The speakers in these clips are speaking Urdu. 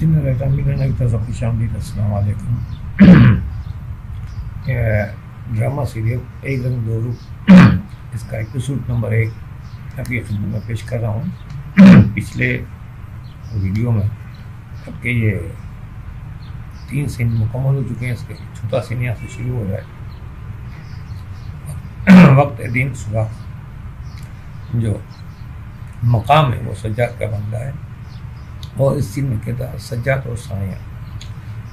جن رہتا کی طرف خوش آمدید، السلام علیکم۔ ڈرامہ سیریل ایک رنگ دو روپ، اس کا ایپیسوڈ نمبر 1 آپ کی خدمت میں پیش کر رہا ہوں۔ پچھلے ویڈیو میں اب کہ یہ 3 سین مکمل ہو چکے ہیں، اس کے چھوٹا سین یہاں سے شروع ہو رہا ہے۔ وقت دین صبح جو مقام ہے وہ سجاد کا بنتا ہے، اور اس سین میں کہتا ہے سجاد اور ثانیہ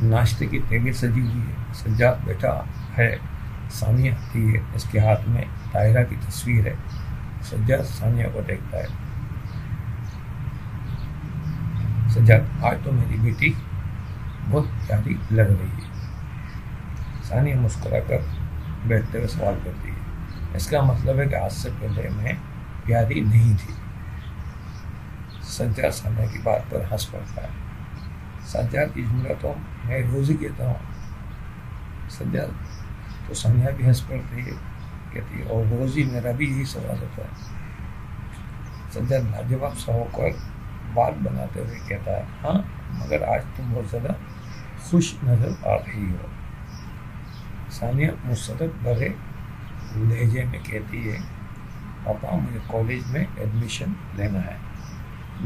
ناشتے کی ٹیبل سجی ہوئی ہے، سجاد بیٹھا ہے، ثانیہ آتی ہے، اس کے ہاتھ میں طاہرہ کی تصویر ہے۔ سجاد ثانیہ کو دیکھتا ہے، سجاد آج تو میری بیٹی بہت پیاری لگ رہی ہے۔ ثانیہ مسکرا کر بیٹھتے ہوئے سوال کرتی ہے، اس کا مطلب ہے کہ آج سے پہلے میں پیاری نہیں تھی۔ سجاد ثانیہ کی بات پر ہنس پڑتا ہے۔ سجاد کی جملہ تو میں روز ہی کہتا ہوں۔ سجاد تو ثانیہ بھی ہنس پڑتی ہے، کہتی ہے اور روز ہی میرا بھی یہی سوال ہوتا ہے۔ سجاد لاجواب سا ہو کر بات بناتے ہوئے کہتا ہے، ہاں مگر آج تم بہت زیادہ خوش نظر آ رہی ہو۔ ثانیہ مسرت بھرے لہجے میں کہتی ہے، پاپا مجھے کالج میں ایڈمیشن لینا ہے،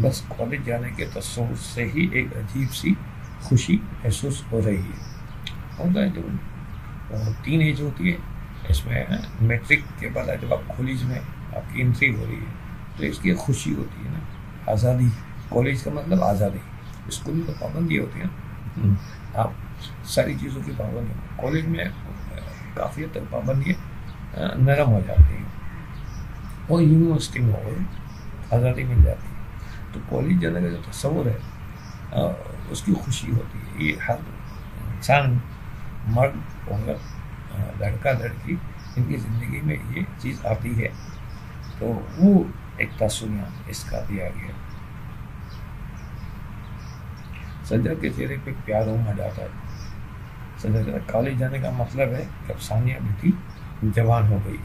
بس کالج جانے کے تصور سے ہی ایک عجیب سی خوشی محسوس ہو رہی ہے۔ ہوتا ہے جو ٹین ایج ہوتی ہے، اس میں میٹرک کے بعد جب آپ کالج میں آپ کی انٹری ہو رہی ہے تو اس کی خوشی ہوتی ہے نا، آزادی۔ کالج کا مطلب آزادی، اسکول میں تو پابندی ہوتی ہے نا، آپ ساری چیزوں کی پابندی۔ کالج میں کافی حد تک پابندیاں نرم ہو جاتی ہیں، اور یونیورسٹی میں ہو آزادی مل جاتی ہے۔ تو کالج جانے کا جو تصور ہے اس کی خوشی ہوتی ہے۔ یہ ہر انسان، مرد عورت، لڑکا لڑکی، ان کی زندگی میں یہ چیز آتی ہے، تو وہ ایک تاثر اس کا دیا گیا۔ سجاد کے چہرے پہ پیار امڑ آتا ہے۔ سجاد کالج جانے کا مطلب ہے کہ اب ثانیہ بیٹی جوان ہو گئی۔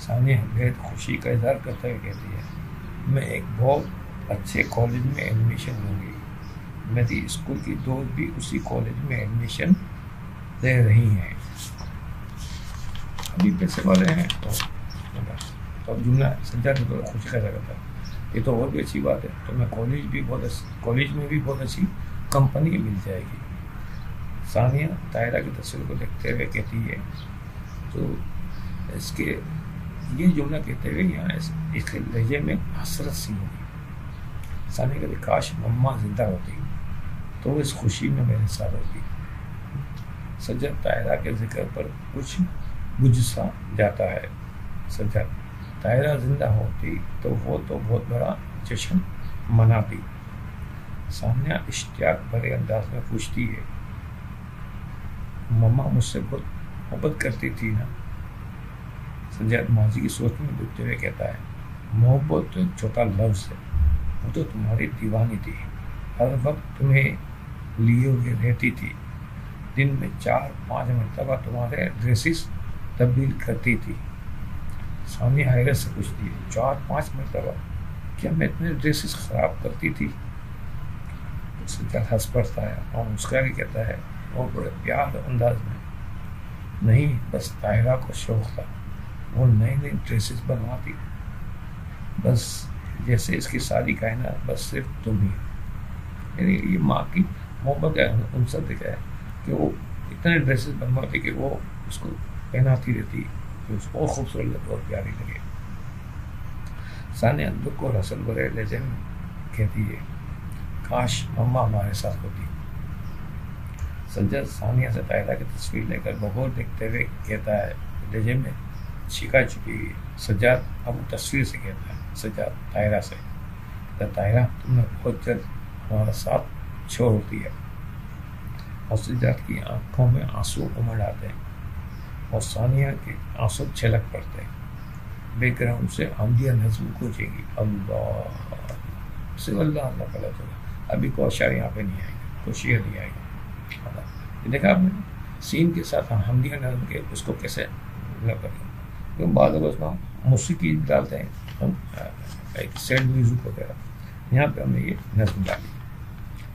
ثانیہ بہت خوشی کا اظہار کرتے ہوئے کہتی ہے، میں ایک بہت اچھے کالج میں ایڈمیشن لوں گی۔ میری اسکول کی دوست بھی اسی کالج میں ایڈمیشن لے رہی ہیں، ابھی پیسے والے ہیں۔ تو اب جملہ سجاد کو تھوڑا خوشی کا اظہار کرتا ہے، یہ تو اور بھی اچھی بات ہے، تو میں کالج میں بھی بہت اچھی کمپنی مل جائے گی۔ ثانیہ طاہرہ کی تصویر کو دیکھتے ہوئے کہتی ہے، تو اس کے یہ جملہ کہتے ہوئے یہاں اس کے لہجے میں حسرت سی ہوگی۔ ثانیہ کہتی، کاش مما زندہ ہوتی تو وہ اس خوشی میں میرے ساتھ ہوتی۔ سجاد طاہرہ کے ذکر پر کچھ بجھ سا جاتا ہے۔ سجاد، طاہرہ زندہ ہوتی تو وہ تو بہت بڑا جشن مناتی۔ ثانیہ اشتیاق بھرے انداز میں پوچھتی ہے، مما مجھ سے بہت محبت کرتی تھی نا؟ سجاد ماضی کی سوچ میں ڈوبتے ہوئے کہتا ہے، محبت تو ایک چھوٹا لفظ ہے، وہ تو تمہاری دیوانی تھی، ہر وقت تمہیں لیے ہوئے رہتی تھی، دن میں 4-5 مرتبہ تمہارے ڈریسز تبدیل کرتی تھی۔ ثانیہ حیرت سے پوچھتی ہے، 4-5 مرتبہ؟ کیا میں اتنے ڈریسز خراب کرتی تھی؟ سجاد ہنس پڑتا ہے اور مسکرا کے کہتا ہے، وہ بڑے پیار انداز میں، نہیں بس طاہرہ کو شوق تھا، وہ نئی ڈریسز بنواتی، بس جیسے اس کی ساری کائنات بس صرف تم ہی۔ یعنی یہ ماں کی محبت کا عنصر دکھا ہے کہ وہ اتنے ڈریسز بنواتی کہ وہ اس کو پہناتی رہتی، کہ اس کو اور خوبصورت لگے اور پیاری لگے۔ ثانیہ دکھ اور حسرت بھرے لہجے میں کہتی ہے، کاش مما ہمارے ساتھ ہوتی۔ سجاد ثانیہ سے طاہرہ کی تصویر لے کر بغور دیکھتے ہوئے کہتا ہے، لہجے میں چھکا چکی ہوئی۔ سجاد اب تصویر سے کہتا ہے، سجاد طاہرہ سے، طاہرہ تم نے بہت جلد ہمارا ساتھ چھوڑ دیا۔ اور سجاد کی آنکھوں میں آنسو امڑ آتے ہیں اور ثانیہ کے آنسو چھلک پڑتے ہیں۔ بیک گراؤنڈ سے حمدیہ نظم گونجے گی، اللہ صرف اللہ اللہ کا لفظ ہوگا۔ ابھی کوئی اشعار یہاں پہ نہیں آئے گا، کوئی شعر نہیں آئے گا۔ یہ دیکھا آپ نے سین کے ساتھ حمدیہ نظم کے اس کو کیسے کریں، بعض لوگ اس میں موسیقی ڈالتے ہیں، ایک سیڈ میوزک وغیرہ، یہاں پہ ہم نے یہ نظم ڈالی۔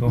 2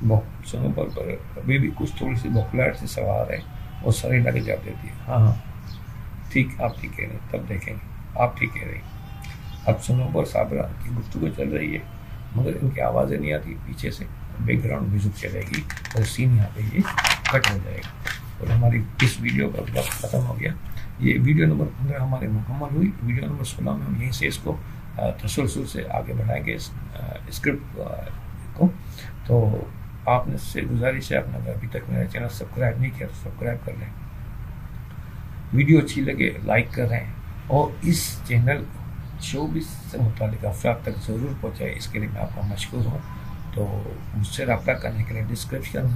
سنوبر پر ابھی بھی کچھ تھوڑی سی بخلاہٹ سے سوار ہے اور سرینا کے جواب دیتی ہے ہاں ہاں ٹھیک، آپ ٹھیک کہہ رہے ہیں، تب دیکھیں گے، آپ ٹھیک کہہ رہے ہیں۔ اب سنوبر صابرہ کی گفتگو چل رہی ہے مگر ان کی آوازیں نہیں آتی، پیچھے سے بیک گراؤنڈ میوزک چلے گی اور سین یہاں پہ یہ کٹ ہو جائے گا اور ہماری اس ویڈیو کا وقت ختم ہو گیا۔ یہ ویڈیو نمبر 15 ہماری مکمل ہوئی۔ ویڈیو نمبر 16 میں ہم یہیں سے اس کو تسلسل سے آگے بڑھائیں گے اسکرپٹ کو۔ تو آپ نے سے گزارش ہے، اپنا ابھی تک میرا چینل سبسکرائب نہیں کیا تو سبسکرائب کر لیں، ویڈیو اچھی لگے لائک کریں اور اس چینل شوبز سے متعلق افراد تک ضرور پہنچائے، اس کے لیے میں آپ کا مشکور ہوں۔ تو مجھ سے رابطہ کرنے کے لیے ڈسکرپشن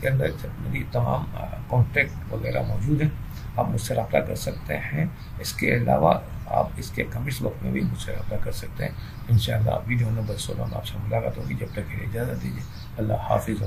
کے اندر میری تمام کانٹیکٹ وغیرہ موجود ہیں، آپ مجھ سے رابطہ کر سکتے ہیں۔ اس کے علاوہ آپ اس کے کمنٹس باکس میں بھی مجھ سے رابطہ کر سکتے ہیں۔ انشاءاللہ ویڈیو نمبر 16 میں آپ سے ملاقات ہوگی، جب تک کے لیے اجازت دیجیے، اللہ حافظ۔